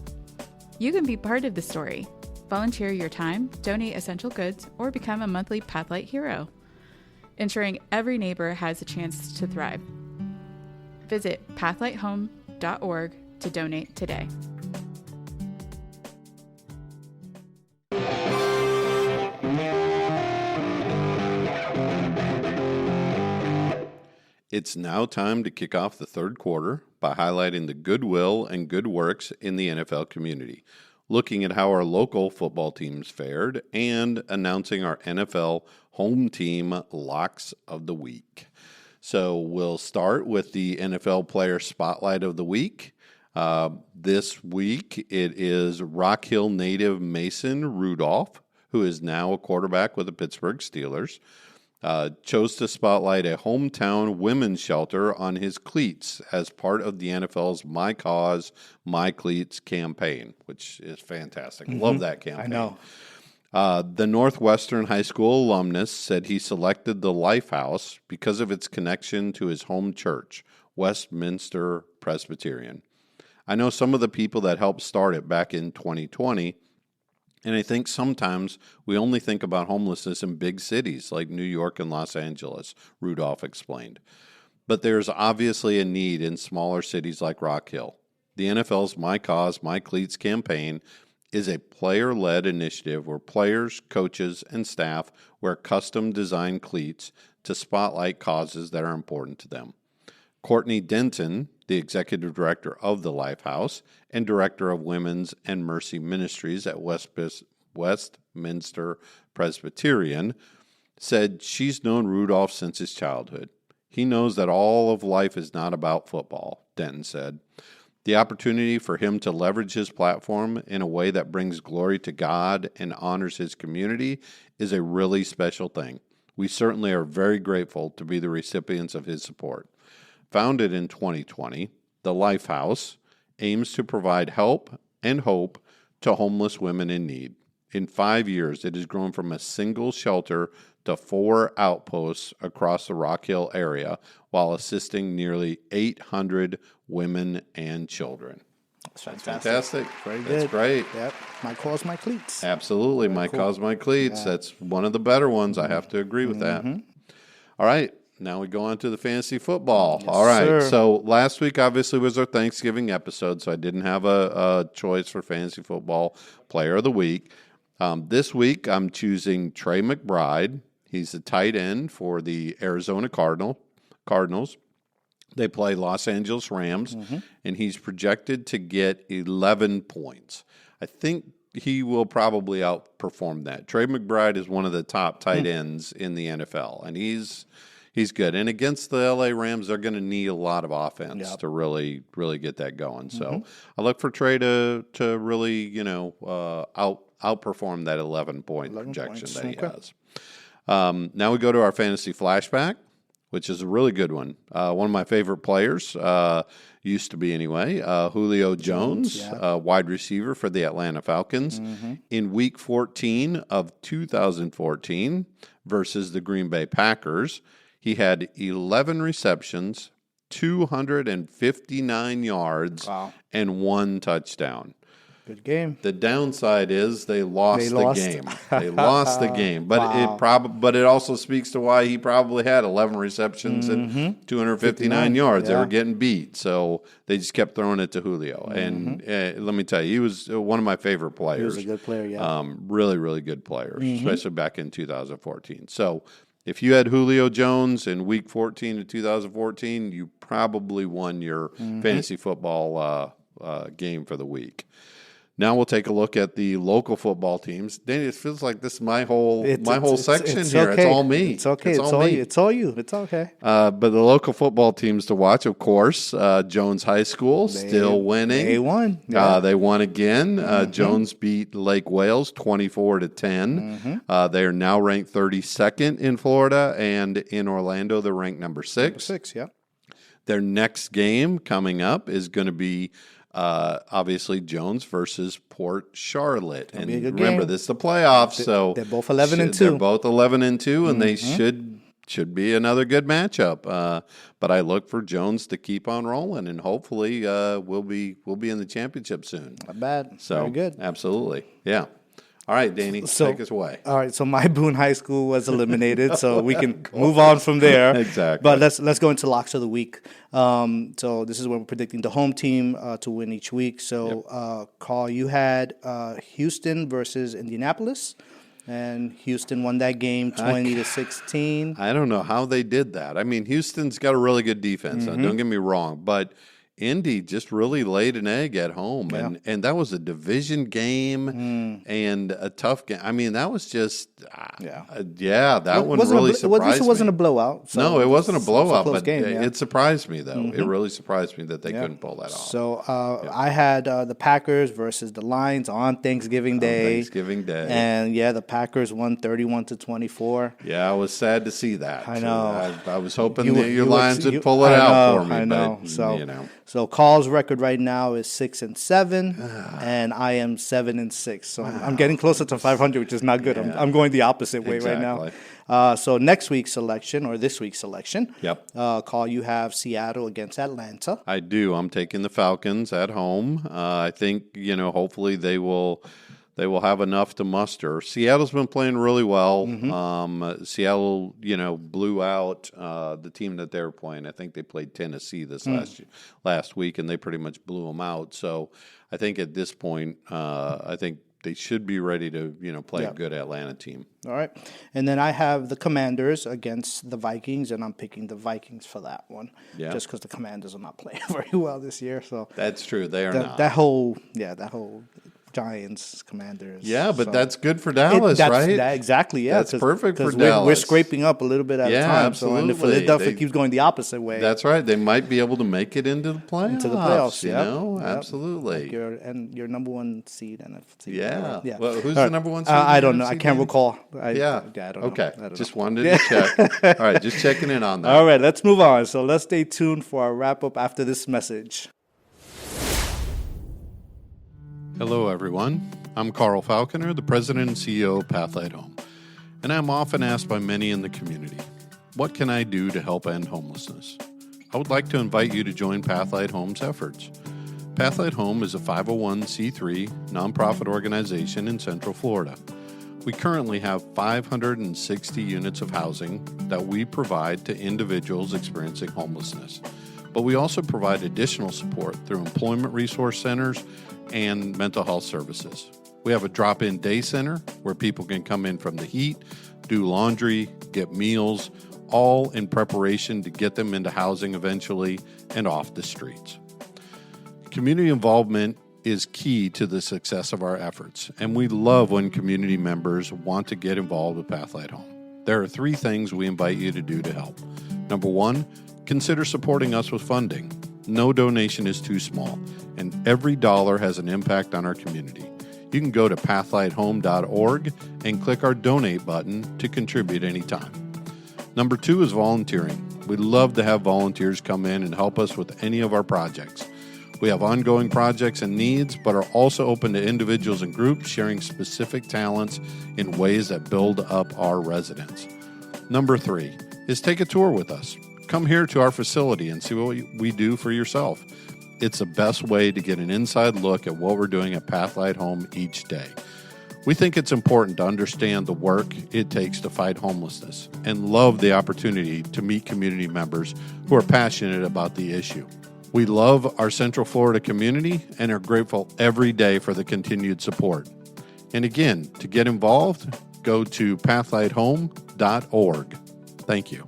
You can be part of the story. Volunteer your time, donate essential goods, or become a monthly Pathlight hero, ensuring every neighbor has a chance to thrive. Visit pathlighthome.org to donate today. It's now time to kick off the third quarter by highlighting the goodwill and good works in the NFL community, looking at how our local football teams fared, and announcing our NFL home team locks of the week. So we'll start with the NFL player spotlight of the week. This week it is Rock Hill native Mason Rudolph, who is now a quarterback with the Pittsburgh Steelers. Chose to spotlight a hometown women's shelter on his cleats as part of the NFL's My Cause, My Cleats campaign, which is fantastic. Love that campaign. I know. The Northwestern High School alumnus said he selected the Lifehouse because of its connection to his home church, Westminster Presbyterian. I know some of the people that helped start it back in 2020, and I think sometimes we only think about homelessness in big cities like New York and Los Angeles, Rudolph explained. But there's obviously a need in smaller cities like Rock Hill. The NFL's My Cause, My Cleats campaign is a player-led initiative where players, coaches, and staff wear custom-designed cleats to spotlight causes that are important to them. Courtney Denton, the executive director of the Lifehouse and director of Women's and Mercy Ministries at Westminster Presbyterian, said she's known Rudolph since his childhood. He knows that all of life is not about football, Denton said. The opportunity for him to leverage his platform in a way that brings glory to God and honors his community is a really special thing. We certainly are very grateful to be the recipients of his support. Founded in 2020, the Lifehouse aims to provide help and hope to homeless women in need. In 5 years, it has grown from a single shelter to 4 outposts across the Rock Hill area while assisting nearly 800 women and children. That's fantastic. Very good. That's great. Yep. My cause, my cleats. Absolutely. My cause, my cleats. Yeah. That's one of the better ones. I have to agree with that. All right. Now we go on to the fantasy football. Yes, all right. sir. So last week obviously was our Thanksgiving episode, so I didn't have a choice for fantasy football player of the week. This week I'm choosing Trey McBride. He's the tight end for the Arizona Cardinals. They play Los Angeles Rams, and he's projected to get 11 points. I think he will probably outperform that. Trey McBride is one of the top tight ends in the NFL, and he's good. And against the LA Rams, they're going to need a lot of offense to really get that going. So I look for Trey to really outperform that 11-point projection that he has. Now we go to our fantasy flashback, which is a really good one. One of my favorite players, used to be anyway, Julio Jones, wide receiver for the Atlanta Falcons. In Week 14 of 2014 versus the Green Bay Packers, he had 11 receptions, 259 yards, and 1 touchdown. Good game. The downside is they lost the game. They lost the game, but it also speaks to why he probably had 11 receptions and 259 yards. They were getting beat, so they just kept throwing it to Julio. And let me tell you, he was one of my favorite players. He was a good player, yeah. Really, really good player, especially back in 2014. So if you had Julio Jones in Week 14 of 2014, you probably won your fantasy football game for the week. Now we'll take a look at the local football teams. Danny, it feels like this is my whole section here. Okay. It's all me. It's okay. It's all me. It's all you. It's okay. But the local football teams to watch, of course, Jones High School still winning. They won. Yeah. They won again. Jones beat Lake Wales 24-10. They are now ranked 32nd in Florida, and in Orlando they're ranked number 6. Number 6, yeah. Their next game coming up is going to be obviously Jones versus Port Charlotte. And remember, this is the playoffs, so they're both 11-2. They're both 11-2, and they should be another good matchup. But I look for Jones to keep on rolling, and hopefully we'll be in the championship soon. Not bad. So very good. Absolutely, yeah. All right, Danny, take us away. All right, so my Boone High School was eliminated, so we can move on from there. Exactly. But let's go into locks of the week. So this is when we're predicting the home team to win each week. So, Carl, you had Houston versus Indianapolis, and Houston won that game 20-16. I don't know how they did that. I mean, Houston's got a really good defense. Now, don't get me wrong, but Indy just really laid an egg at home, and that was a division game and a tough game. I mean, that was just that one really surprised me. It wasn't a blowout. So no, it wasn't a blowout, but game, it surprised me, though. It really surprised me that they couldn't pull that off. So I had the Packers versus the Lions on Thanksgiving Day. And, the Packers won 31-24. Yeah, I was sad to see that. I know. I was hoping that your Lions would pull it out for me. I know. But, So Carl's record right now is 6-7, and I am 7-6. So I'm getting closer to 500, which is not good. Yeah. I'm going the opposite way right now. So next week's selection, or this week's selection. Yep. Carl, you have Seattle against Atlanta. I do. I'm taking the Falcons at home. I think hopefully they will have enough to muster. Seattle's been playing really well. Seattle, blew out the team that they were playing. I think they played Tennessee this last week, and they pretty much blew them out. So I think at this point, I think they should be ready to, play a good Atlanta team. All right. And then I have the Commanders against the Vikings, and I'm picking the Vikings for that one. Yeah. Just because the Commanders are not playing very well this year. So that's true. They are not. That whole Giants, Commanders. Yeah, but So that's good for Dallas, right? Exactly, yeah. That's perfect for we're Dallas. scraping up a little bit at a time. Absolutely. So, and if Philadelphia keeps going the opposite way. That's right. They might be able to make it into the playoffs. Yep. Absolutely. Like your number one seed NFC. Yeah. Yeah. Well, who's All the number one seed? I in the don't know. I NFC, can't Danny? recall. I don't Okay. know. I don't Just know. wanted to check. All right. Just checking in on that. All right, let's move on. So let's stay tuned for our wrap up after this message. Hello, everyone. I'm Carl Falconer, the president and CEO of Pathlight Home, and I'm often asked by many in the community, what can I do to help end homelessness? I would like to invite you to join Pathlight Home's efforts. Pathlight Home is a 501c3 nonprofit organization in Central Florida. We currently have 560 units of housing that we provide to individuals experiencing homelessness, but we also provide additional support through employment resource centers and mental health services. We have a drop-in day center where people can come in from the heat, do laundry, get meals, all in preparation to get them into housing eventually and off the streets. Community involvement is key to the success of our efforts, and we love when community members want to get involved with Pathlight Home. There are 3 things we invite you to do to help. Number 1, consider supporting us with funding. No donation is too small, and every dollar has an impact on our community. You can go to pathlighthome.org and click our donate button to contribute anytime. Number 2 is volunteering. We love to have volunteers come in and help us with any of our projects. We have ongoing projects and needs, but are also open to individuals and groups sharing specific talents in ways that build up our residents. Number 3 is take a tour with us. Come here to our facility and see what we do for yourself. It's the best way to get an inside look at what we're doing at Pathlight Home each day. We think it's important to understand the work it takes to fight homelessness and love the opportunity to meet community members who are passionate about the issue. We love our Central Florida community and are grateful every day for the continued support. And again, to get involved, go to pathlighthome.org. Thank you.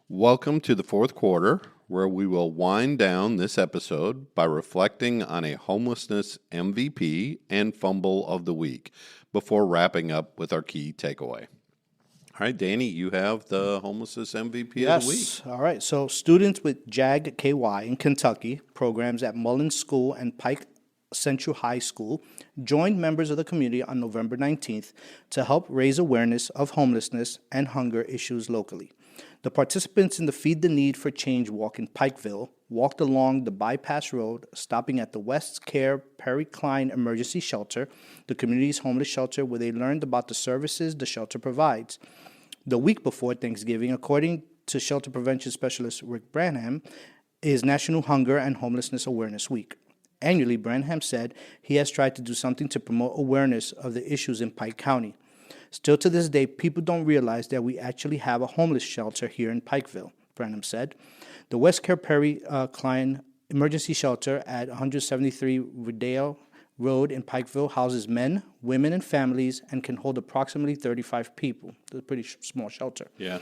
Welcome to the 4th quarter, where we will wind down this episode by reflecting on a homelessness MVP and fumble of the week before wrapping up with our key takeaway. All right, Danny, you have the homelessness MVP of the week. Yes. All right. So students with JAG KY in Kentucky, programs at Mullins School and Pike Central High School, joined members of the community on November 19th to help raise awareness of homelessness and hunger issues locally. The participants in the Feed the Need for Change walk in Pikeville walked along the bypass road, stopping at the West Care Perry Klein Emergency Shelter, the community's homeless shelter, where they learned about the services the shelter provides. The week before Thanksgiving, according to shelter prevention specialist Rick Branham, is National Hunger and Homelessness Awareness Week. Annually, Branham said he has tried to do something to promote awareness of the issues in Pike County. Still to this day, people don't realize that we actually have a homeless shelter here in Pikeville, Branham said. The West Care Perry Klein Emergency Shelter at 173 Rodeo Road in Pikeville houses men, women, and families and can hold approximately 35 people. It's a pretty small shelter. Yeah.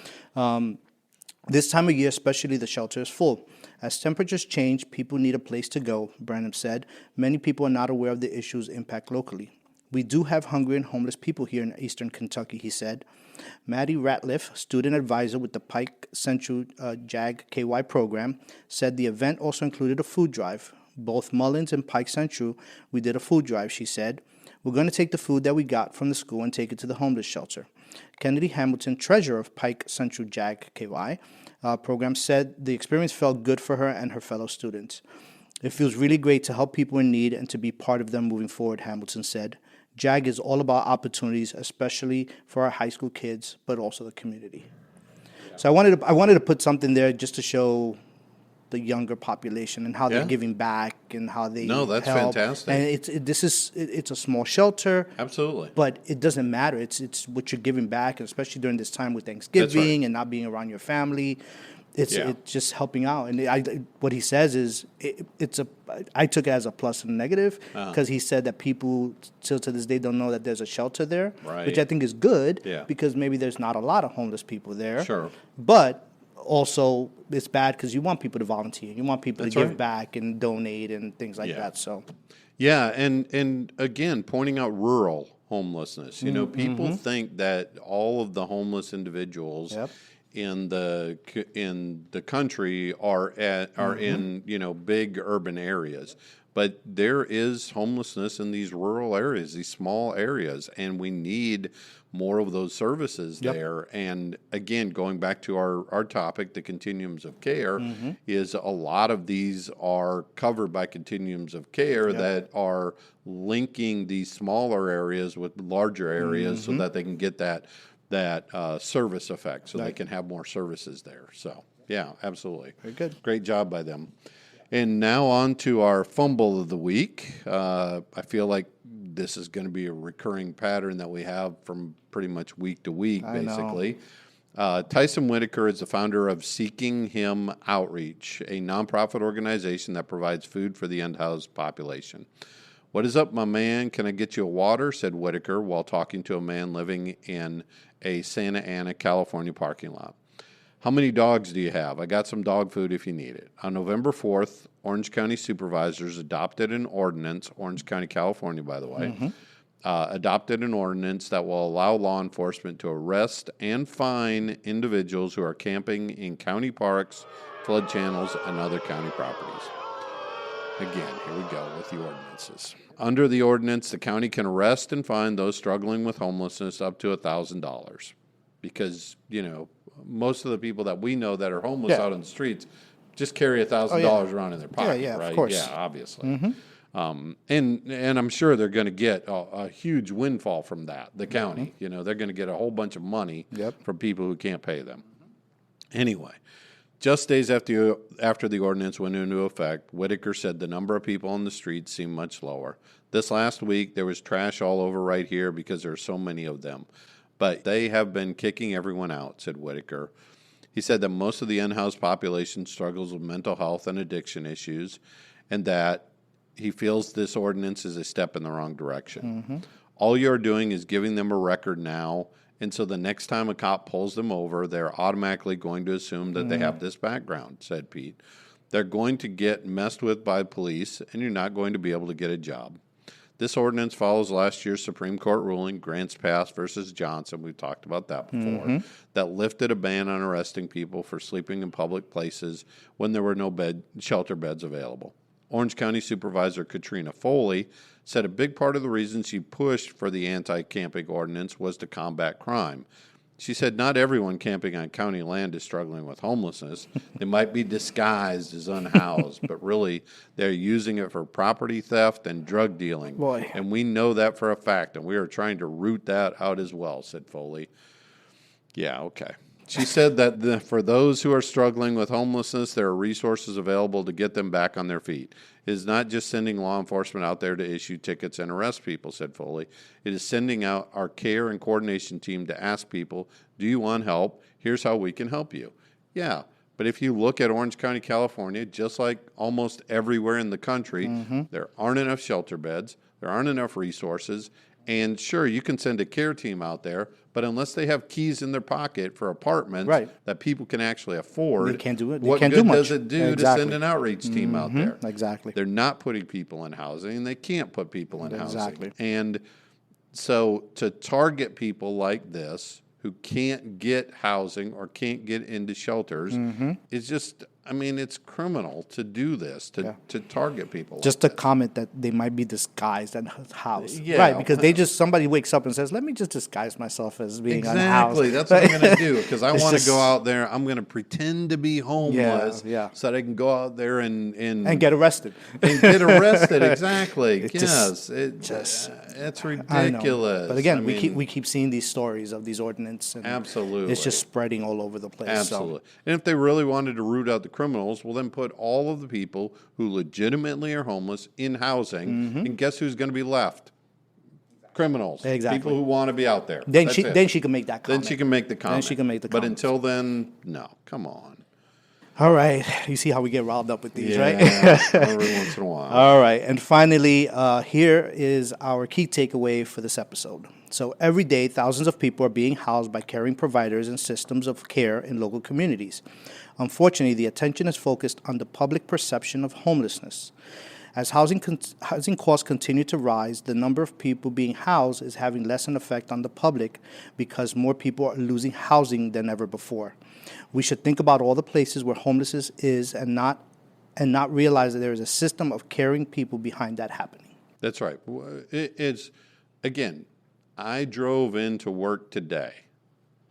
This time of year, especially, the shelter is full. As temperatures change, people need a place to go, Branham said. Many people are not aware of the issues' impact locally. We do have hungry and homeless people here in eastern Kentucky, he said. Maddie Ratliff, student advisor with the Pike Central JAG KY program, said the event also included a food drive. Both Mullins and Pike Central, we did a food drive, she said. We're going to take the food that we got from the school and take it to the homeless shelter. Kennedy Hamilton, treasurer of Pike Central JAG KY program, said the experience felt good for her and her fellow students. It feels really great to help people in need and to be part of them moving forward, Hamilton said. JAG is all about opportunities, especially for our high school kids, but also the community. Yeah. So I wanted to put something there just to show the younger population and how they're giving back and how they that's help. fantastic. And it's a small shelter. Absolutely. But it doesn't matter. It's what you're giving back, and especially during this time with Thanksgiving and not being around your family. It's just helping out. And what he says is I took it as a plus and a negative because he said that people still to this day don't know that there's a shelter there, which I think is good because maybe there's not a lot of homeless people there. Sure. But also it's bad because you want people to volunteer. You want people That's to give right. back and donate and things like that. So, Yeah, and again, pointing out rural homelessness. You know, people think that all of the homeless individuals Yep. in the country are in, you know, big urban areas. But there is homelessness in these rural areas, these small areas, and we need more of those services there. And again, going back to our topic, the continuums of care, is a lot of these are covered by continuums of care that are linking these smaller areas with larger areas so that they can get that service effect, so they can have more services there. So, yeah, absolutely. Very good. Great job by them. And now on to our fumble of the week. I feel like this is going to be a recurring pattern that we have from pretty much week to week, basically. Tyson Whitaker is the founder of Seeking Him Outreach, a nonprofit organization that provides food for the unhoused population. "What is up, my man? Can I get you a water?" said Whitaker while talking to a man living in a Santa Ana, California parking lot. "How many dogs do you have? I got some dog food if you need it." On November 4th, Orange County supervisors adopted an ordinance, Orange County, California, by the way, adopted an ordinance that will allow law enforcement to arrest and fine individuals who are camping in county parks, flood channels, and other county properties. Again, here we go with the ordinances. Under the ordinance, the county can arrest and fine those struggling with homelessness up to $1,000. Because, you know, most of the people that we know that are homeless out on the streets just carry $1,000 around in their pocket, right? Of course. Yeah, obviously. And I'm sure they're going to get a huge windfall from that, the county. You know, they're going to get a whole bunch of money from people who can't pay them. Anyway, just days after the ordinance went into effect, Whitaker said the number of people on the streets seemed much lower. This last week, there was trash all over right here because there are so many of them. But they have been kicking everyone out, said Whitaker. He said that most of the unhoused population struggles with mental health and addiction issues, and that he feels this ordinance is a step in the wrong direction. All you're doing is giving them a record now, and so the next time a cop pulls them over, they're automatically going to assume that they have this background, said Pete. They're going to get messed with by police, and you're not going to be able to get a job. This ordinance follows last year's Supreme Court ruling, Grants Pass versus Johnson, we've talked about that before, that lifted a ban on arresting people for sleeping in public places when there were no shelter beds available. Orange County Supervisor Katrina Foley said a big part of the reason she pushed for the anti-camping ordinance was to combat crime. She said not everyone camping on county land is struggling with homelessness. They might be disguised as unhoused, but really they're using it for property theft and drug dealing. Boy. And we know that for a fact, and we are trying to root that out as well, said Foley. Yeah, okay. She said that for those who are struggling with homelessness, there are resources available to get them back on their feet. It is not just sending law enforcement out there to issue tickets and arrest people, said Foley. It is sending out our care and coordination team to ask people, do you want help? Here's how we can help you. Yeah, but if you look at Orange County, California, just like almost everywhere in the country, there aren't enough shelter beds, there aren't enough resources, and sure, you can send a care team out there, but unless they have keys in their pocket for apartments that people can actually afford, they can't do it. What good does it do to send an outreach team out there? Exactly. They're not putting people in housing, and they can't put people in housing. And so to target people like this who can't get housing or can't get into shelters is just, I mean, it's criminal to do this, to target people. Just like a comment that they might be disguised and housed. Yeah. Right, because somebody wakes up and says, let me just disguise myself as being unhoused. Exactly, that's what I'm going to do, because I want to go out there, I'm going to pretend to be homeless so that I can go out there and get arrested. And get arrested, exactly. Yes, it's ridiculous. But again, we keep seeing these stories of these ordinances. And absolutely. It's just spreading all over the place. Absolutely. And if they really wanted to root out the criminals, well, then put all of the people who legitimately are homeless in housing, and guess who's going to be left? Criminals. Exactly. People who want to be out there. Then she can make that comment. Then she can make the comment. But until then, no. Come on. All right. You see how we get riled up with these, right? Every once in a while. All right. And finally, here is our key takeaway for this episode. So every day, thousands of people are being housed by caring providers and systems of care in local communities. Unfortunately, the attention is focused on the public perception of homelessness. As housing costs continue to rise, the number of people being housed is having less an effect on the public because more people are losing housing than ever before. We should think about all the places where homelessness is and not realize that there is a system of caring people behind that happening. That's right. It's, again, I drove into work today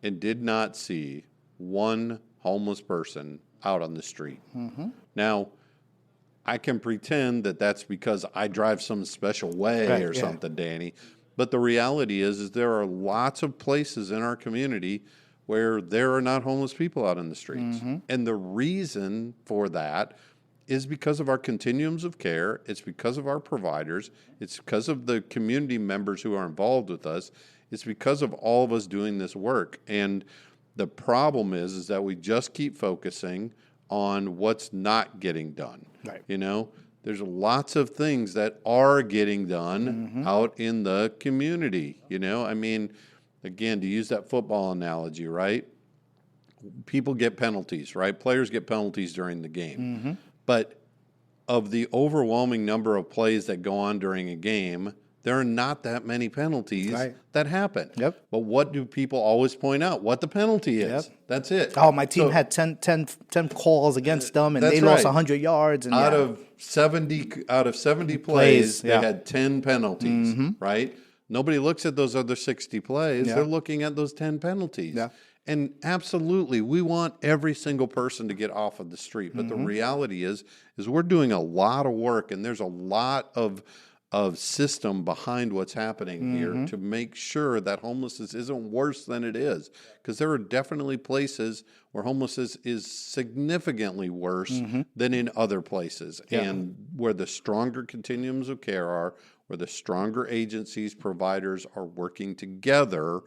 and did not see one homeless person out on the street. Mm-hmm. Now, I can pretend that that's because I drive some special way or something, Danny. But the reality is there are lots of places in our community where there are not homeless people out in the streets. Mm-hmm. And the reason for that is because of our continuums of care. It's because of our providers. It's because of the community members who are involved with us. It's because of all of us doing this work. And the problem is that we just keep focusing on what's not getting done. Right. You know, there's lots of things that are getting done out in the community. You know, I mean, again, to use that football analogy, right? People get penalties, right? Players get penalties during the game. Mm-hmm. But of the overwhelming number of plays that go on during a game, there are not that many penalties that happen. Yep. But what do people always point out? What the penalty is. Yep. That's it. Oh, my team had 10 calls against them, and they lost 100 yards. And out of 70 plays, they had 10 penalties, right? Nobody looks at those other 60 plays. They're looking at those 10 penalties. Yeah. And absolutely, we want every single person to get off of the street. But the reality is we're doing a lot of work, and there's a lot of system behind what's happening here to make sure that homelessness isn't worse than it is. Because there are definitely places where homelessness is significantly worse than in other places. Yeah. And where the stronger continuums of care are, where the stronger agencies, providers are working together,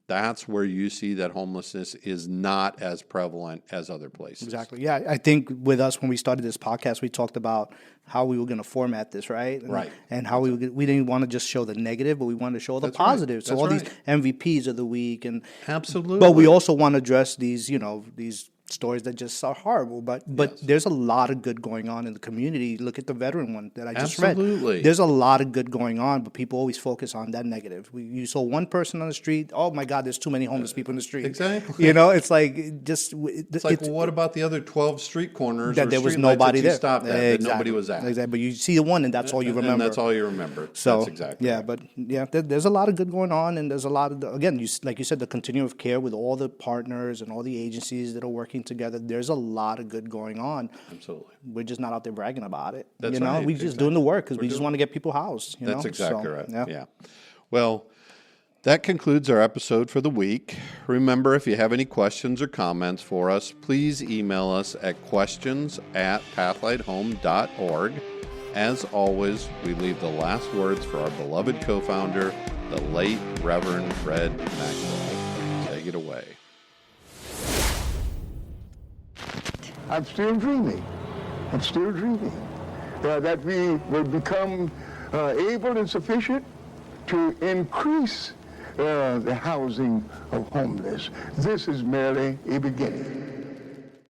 that's where you see that homelessness is not as prevalent as other places. Exactly. Yeah, I think with us, when we started this podcast, we talked about how we were going to format this, right? Right. And how we didn't want to just show the negative, but we wanted to show the positive. So all these MVPs of the week. And absolutely. But we also want to address these, these stories that just are horrible, but there's a lot of good going on in the community. Look at the veteran one that I just read. There's a lot of good going on, but people always focus on that negative. You saw one person on the street. Oh my God, there's too many homeless people in the street. Exactly. It's like just. It's like, well, what about the other 12 street corners that there was nobody there? Stopped at, that nobody was at. Exactly. But you see the one, and that's all you remember. And that's all you remember. So that's exactly. Yeah, but there's a lot of good going on, and there's a lot of like you said, the continuum of care with all the partners and all the agencies that are working together. There's a lot of good going on. Absolutely. We're just not out there bragging about it. That's right. We're just doing the work because we just want to get people housed. That's exactly right. Yeah. Well, that concludes our episode for the week. Remember, if you have any questions or comments for us, please email us at questions@pathlighthome.org. As always, we leave the last words for our beloved co-founder, the late Reverend Fred Maxwell. Take it away. I'm still dreaming. That we will become able and sufficient to increase the housing of homeless. This is merely a beginning.